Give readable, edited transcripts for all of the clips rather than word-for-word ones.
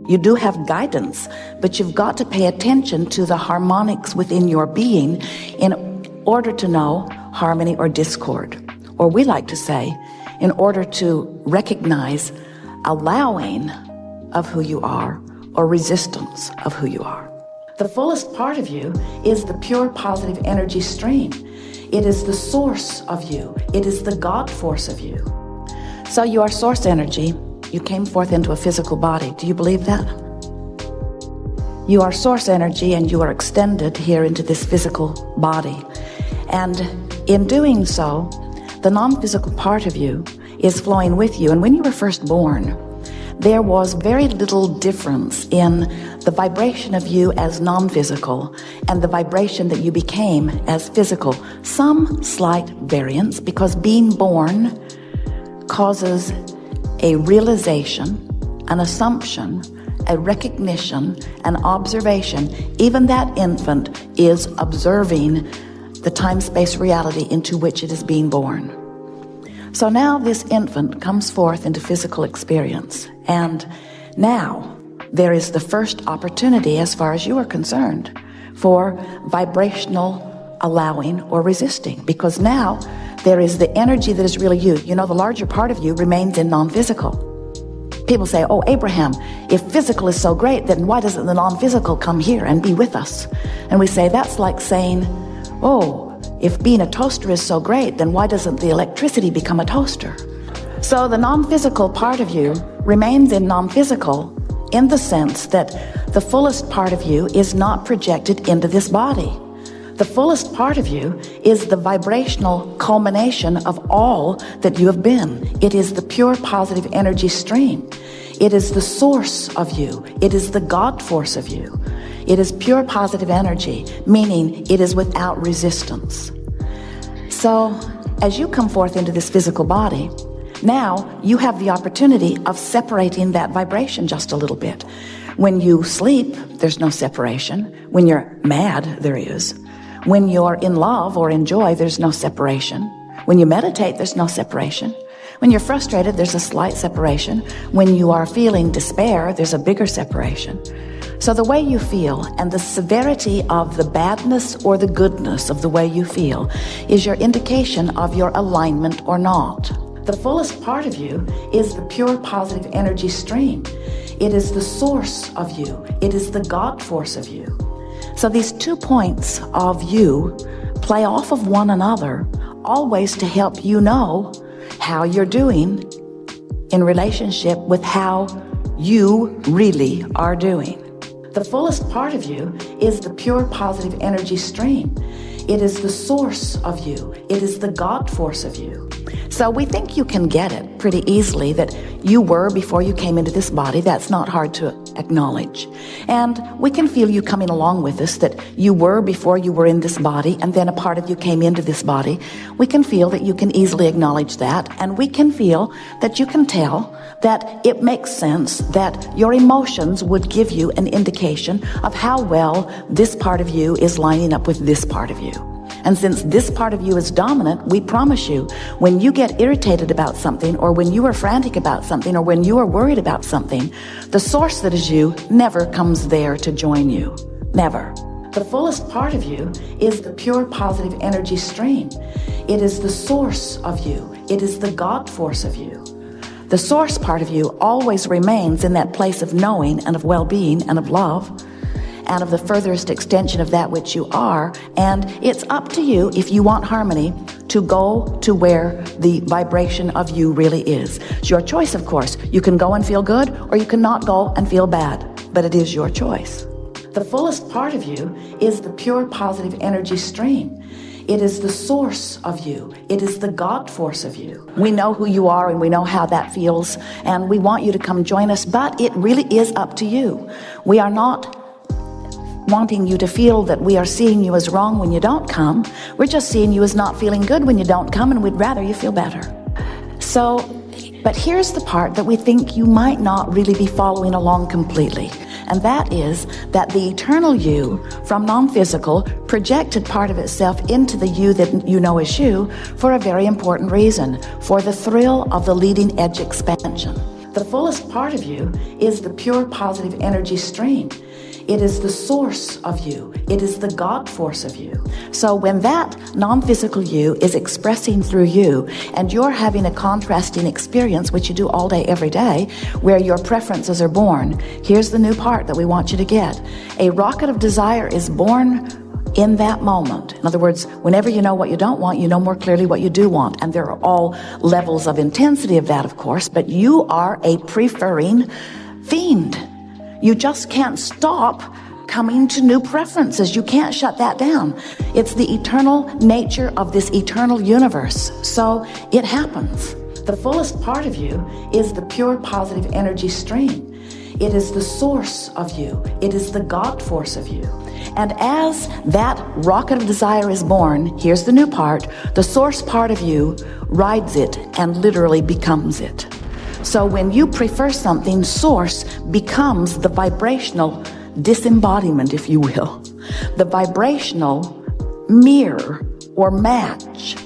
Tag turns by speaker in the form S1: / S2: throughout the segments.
S1: You do have guidance, but you've got to pay attention to the harmonics within your being in order to know harmony or discord. Or we like to say, in order to recognize allowing of who you are or resistance of who you are. The fullest part of you is the pure positive energy stream. It is the source of you. It is the God force of you. So you are source energy. You came forth into a physical body. Do you believe that? You are source energy and you are extended here into this physical body. And in doing so, the non-physical part of you is flowing with you. And when you were first born, there was very little difference in the vibration of you as non-physical and the vibration that you became as physical. Some slight variance, because being born causes a realization, an assumption, a recognition, an observation. Even that infant is observing the time-space reality into which it is being born. So now this infant comes forth into physical experience, and now there is the first opportunity, as far as you are concerned, for vibrational allowing or resisting, because now there is the energy that is really you. You know, the larger part of you remains in non-physical. People say, oh, Abraham, if physical is so great, then why doesn't the non-physical come here and be with us? And we say, that's like saying, oh, if being a toaster is so great, then why doesn't the electricity become a toaster? So the non-physical part of you remains in non-physical in the sense that the fullest part of you is not projected into this body. The fullest part of you is the vibrational culmination of all that you have been. It is the pure positive energy stream. It is the source of you. It is the God force of you. It is pure positive energy, meaning it is without resistance. So as you come forth into this physical body, now you have the opportunity of separating that vibration just a little bit. When you sleep, there's no separation. When you're mad, there is. When you're in love or in joy, there's no separation. When you meditate, there's no separation. When you're frustrated, there's a slight separation. When you are feeling despair, there's a bigger separation. So the way you feel and the severity of the badness or the goodness of the way you feel is your indication of your alignment or not. The fullest part of you is the pure positive energy stream. It is the source of you. It is the God force of you. So these 2 points of you play off of one another, always to help you know how you're doing in relationship with how you really are doing. The fullest part of you is the pure positive energy stream. It is the source of you. It is the God force of you. So we think you can get it pretty easily that you were before you came into this body. That's not hard to acknowledge. And we can feel you coming along with us, that you were before you were in this body, and then a part of you came into this body. We can feel that you can easily acknowledge that, and we can feel that you can tell that it makes sense that your emotions would give you an indication of how well this part of you is lining up with this part of you. And since this part of you is dominant, we promise you, when you get irritated about something, or when you are frantic about something, or when you are worried about something, the source that is you never comes there to join you. Never. The fullest part of you is the pure positive energy stream. It is the source of you. It is the God force of you. The source part of you always remains in that place of knowing and of well-being and of love, and of the furthest extension of that which you are. And it's up to you, if you want harmony, to go to where the vibration of you really is. It's your choice, of course. You can go and feel good, or you cannot go and feel bad, but it is your choice. The fullest part of you is the pure positive energy stream. It is the source of you. It is the God force of you. We know who you are and we know how that feels, and we want you to come join us, but it really is up to you. We are not wanting you to feel that we are seeing you as wrong when you don't come. We're just seeing you as not feeling good when you don't come, and we'd rather you feel better. So, but here's the part that we think you might not really be following along completely. And that is that the eternal you from non-physical projected part of itself into the you that you know as you for a very important reason, for the thrill of the leading edge expansion. The fullest part of you is the pure positive energy stream. It is the source of you. It is the God force of you. So when that non-physical you is expressing through you and you're having a contrasting experience, which you do all day, every day, where your preferences are born, here's the new part that we want you to get. A rocket of desire is born in that moment. In other words, whenever you know what you don't want, you know more clearly what you do want. And there are all levels of intensity of that, of course, but you are a preferring fiend. You just can't stop coming to new preferences. You can't shut that down. It's the eternal nature of this eternal universe. So it happens. The fullest part of you is the pure positive energy stream. It is the source of you. It is the God force of you. And as that rocket of desire is born, here's the new part, the source part of you rides it and literally becomes it. So when you prefer something, source becomes the vibrational disembodiment, if you will, the vibrational mirror or match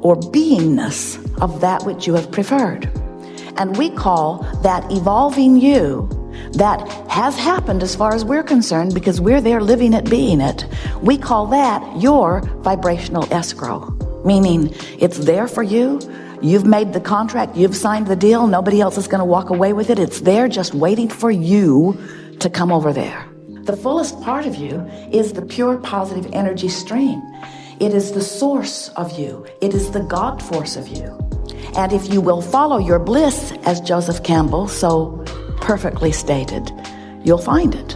S1: or beingness of that which you have preferred. And we call that evolving you that has happened as far as we're concerned, because we're there living it, being it. We call that your vibrational escrow, meaning it's there for you. You've made the contract, you've signed the deal, nobody else is going to walk away with it. It's there just waiting for you to come over there. The fullest part of you is the pure positive energy stream. It is the source of you. It is the God force of you. And if you will follow your bliss, as Joseph Campbell so perfectly stated, you'll find it.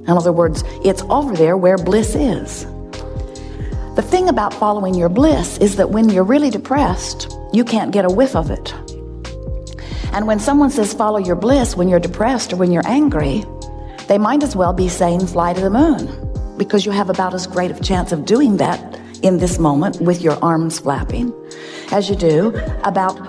S1: In other words, it's over there where bliss is. The thing about following your bliss is that when you're really depressed, you can't get a whiff of it. And when someone says follow your bliss when you're depressed or when you're angry, they might as well be saying fly to the moon, because you have about as great of a chance of doing that in this moment with your arms flapping as you do about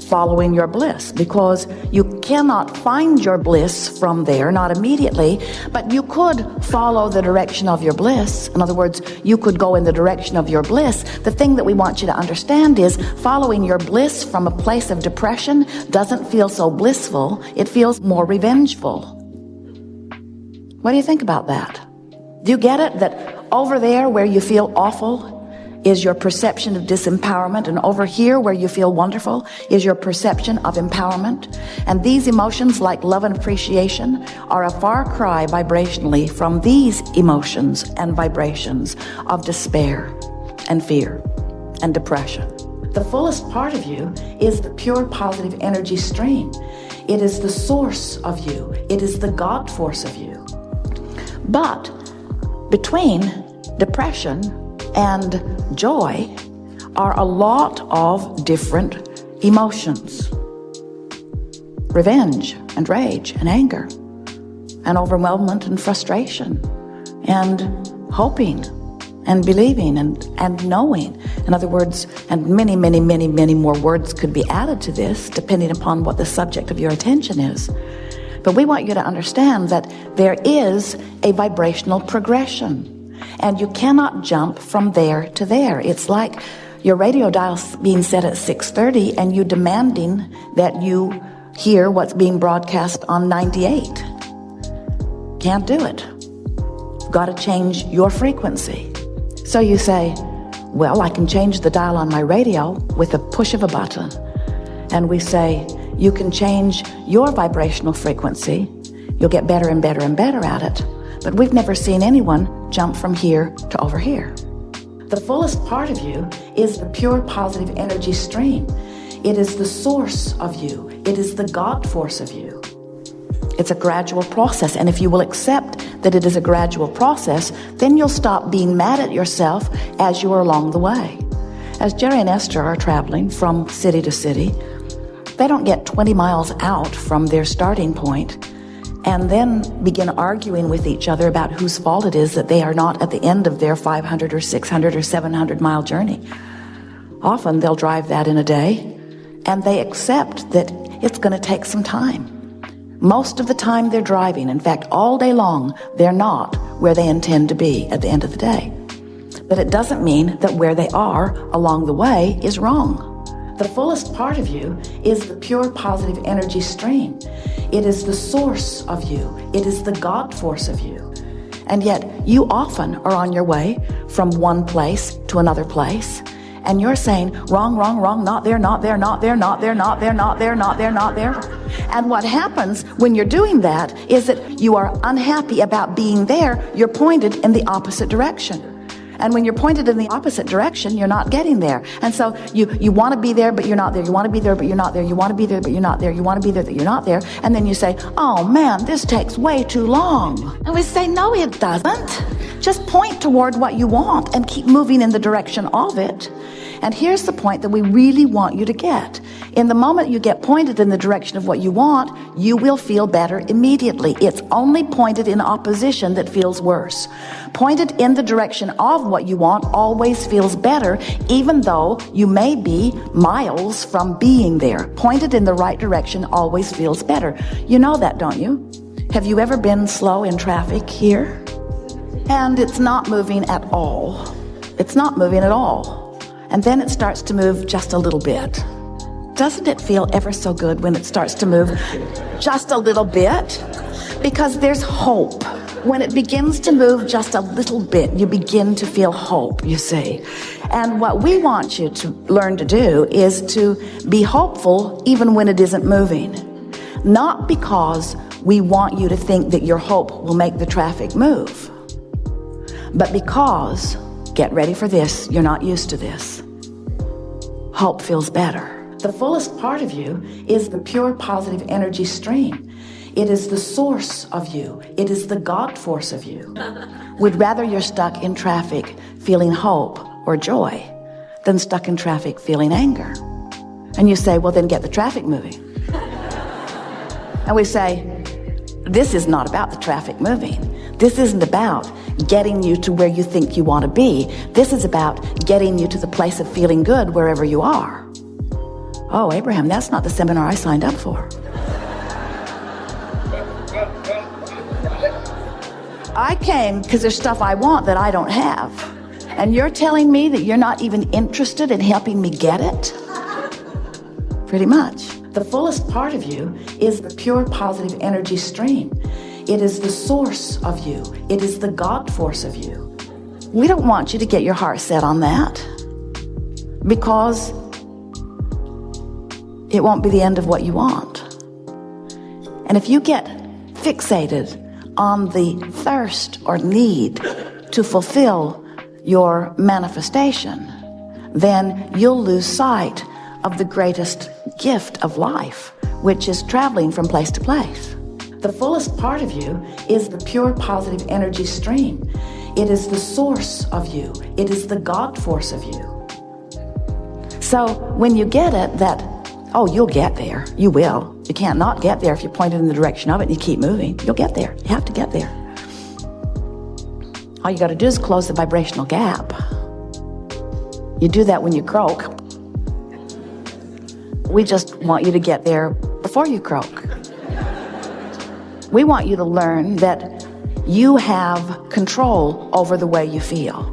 S1: following your bliss, because you cannot find your bliss from there, not immediately, but you could follow the direction of your bliss. In other words, you could go in the direction of your bliss. The thing that we want you to understand is following your bliss from a place of depression doesn't feel so blissful. It feels more revengeful. What do you think about that? Do you get it? That over there where you feel awful is your perception of disempowerment, and over here where you feel wonderful is your perception of empowerment. And these emotions, like love and appreciation, are a far cry vibrationally from these emotions and vibrations of despair and fear and depression. The fullest part of you is the pure positive energy stream. It is the source of you. It is the God force of you. But between depression and joy are a lot of different emotions. Revenge and rage and anger and overwhelmment and frustration and hoping and believing and knowing. In other words, and many, many, many, many more words could be added to this depending upon what the subject of your attention is. But we want you to understand that there is a vibrational progression. And you cannot jump from there to there. It's like your radio dial being set at 6:30 and you demanding that you hear what's being broadcast on 98. Can't do it. You've got to change your frequency. So you say, well, I can change the dial on my radio with a push of a button. And we say, you can change your vibrational frequency. You'll get better and better and better at it. But we've never seen anyone jump from here to over here. The fullest part of you is the pure positive energy stream. It is the source of you. It is the God force of you. It's a gradual process, and if you will accept that it is a gradual process, then you'll stop being mad at yourself as you are along the way. As Jerry and Esther are traveling from city to city, they don't get 20 miles out from their starting point and then begin arguing with each other about whose fault it is that they are not at the end of their 500 or 600 or 700 mile journey. Often they'll drive that in a day, and they accept that it's going to take some time. Most of the time they're driving, in fact, all day long, they're not where they intend to be at the end of the day. But it doesn't mean that where they are along the way is wrong. The fullest part of you is the pure positive energy stream. It is the source of you. It is the God force of you. And yet you often are on your way from one place to another place, and you're saying, wrong, wrong, wrong, not there, not there, not there, not there, not there, not there, not there, not there. And what happens when you're doing that is that you are unhappy about being there. You're pointed in the opposite direction. And when you're pointed in the opposite direction, you're not getting there. And so you want to be there, but you're not there. You want to be there, but you're not there. You want to be there, but you're not there. You want to be there, but you're not there. And then you say, oh man, this takes way too long. And we say, no, it doesn't. Just point toward what you want and keep moving in the direction of it. And here's the point that we really want you to get. In the moment you get pointed in the direction of what you want, you will feel better immediately. It's only pointed in opposition that feels worse. Pointed in the direction of what you want always feels better, even though you may be miles from being there. Pointed in the right direction always feels better. You know that, don't you? Have you ever been slow in traffic here? And it's not moving at all. It's not moving at all. And then it starts to move just a little bit. Doesn't it feel ever so good when it starts to move just a little bit? Because there's hope. When it begins to move just a little bit, you begin to feel hope, you see. And what we want you to learn to do is to be hopeful even when it isn't moving. Not because we want you to think that your hope will make the traffic move, but because, get ready for this, you're not used to this, hope feels better. The fullest part of you is the pure positive energy stream. It is the source of you. It is the God force of you. We'd rather you're stuck in traffic feeling hope or joy than stuck in traffic feeling anger. And you say, well, then get the traffic moving. And we say, this is not about the traffic moving. This isn't about getting you to where you think you want to be. This is about getting you to the place of feeling good wherever you are. Oh, Abraham, that's not the seminar I signed up for. I came because there's stuff I want that I don't have. And you're telling me that you're not even interested in helping me get it? Pretty much. The fullest part of you is the pure positive energy stream. It is the source of you. It is the God force of you. We don't want you to get your heart set on that, because it won't be the end of what you want. And if you get fixated on the thirst or need to fulfill your manifestation, then you'll lose sight of the greatest gift of life, which is traveling from place to place. The fullest part of you is the pure positive energy stream. It is the source of you. It is the God force of you. So when you get it that, oh, you'll get there. You will. You can't not get there if you point it in the direction of it and you keep moving. You'll get there. You have to get there. All you got to do is close the vibrational gap. You do that when you croak. We just want you to get there before you croak. We want you to learn that you have control over the way you feel,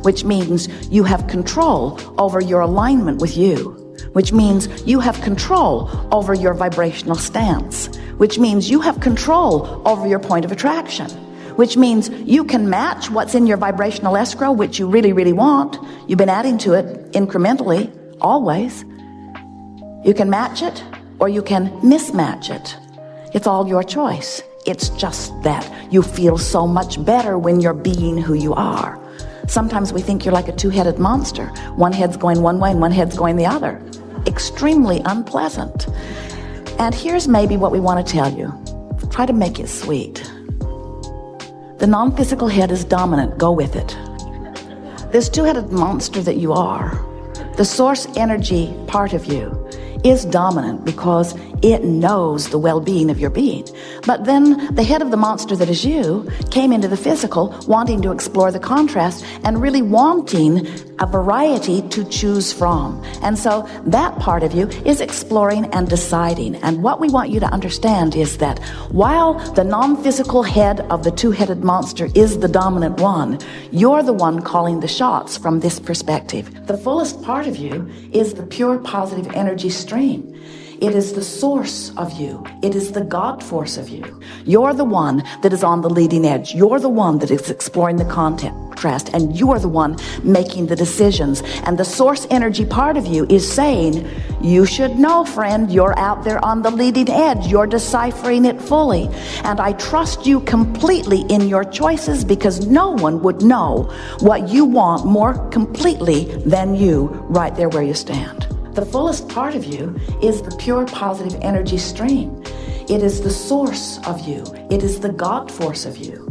S1: which means you have control over your alignment with you, which means you have control over your vibrational stance, which means you have control over your point of attraction, which means you can match what's in your vibrational escrow, which you really, really want. You've been adding to it incrementally, always. You can match it or you can mismatch it. It's all your choice. It's just that you feel so much better when you're being who you are. Sometimes we think you're like a two-headed monster. One head's going one way and one head's going the other. Extremely unpleasant. And here's maybe what we want to tell you. Try to make it sweet. The non-physical head is dominant. Go with it. This two-headed monster that you are, the source energy part of you, is dominant because It knows the well-being of your being. But then the head of the monster that is you came into the physical wanting to explore the contrast and really wanting a variety to choose from. And so that part of you is exploring and deciding. And what we want you to understand is that while the non-physical head of the two-headed monster is the dominant one, you're the one calling the shots from this perspective. The fullest part of you is the pure positive energy stream. It is the source of you. It is the God force of you. You're the one that is on the leading edge. You're the one that is exploring the contrast, and you're the one making the decisions. And the source energy part of you is saying, you should know, friend, you're out there on the leading edge. You're deciphering it fully. And I trust you completely in your choices, because no one would know what you want more completely than you right there where you stand. The fullest part of you is the pure positive energy stream. It is the source of you. It is the God force of you.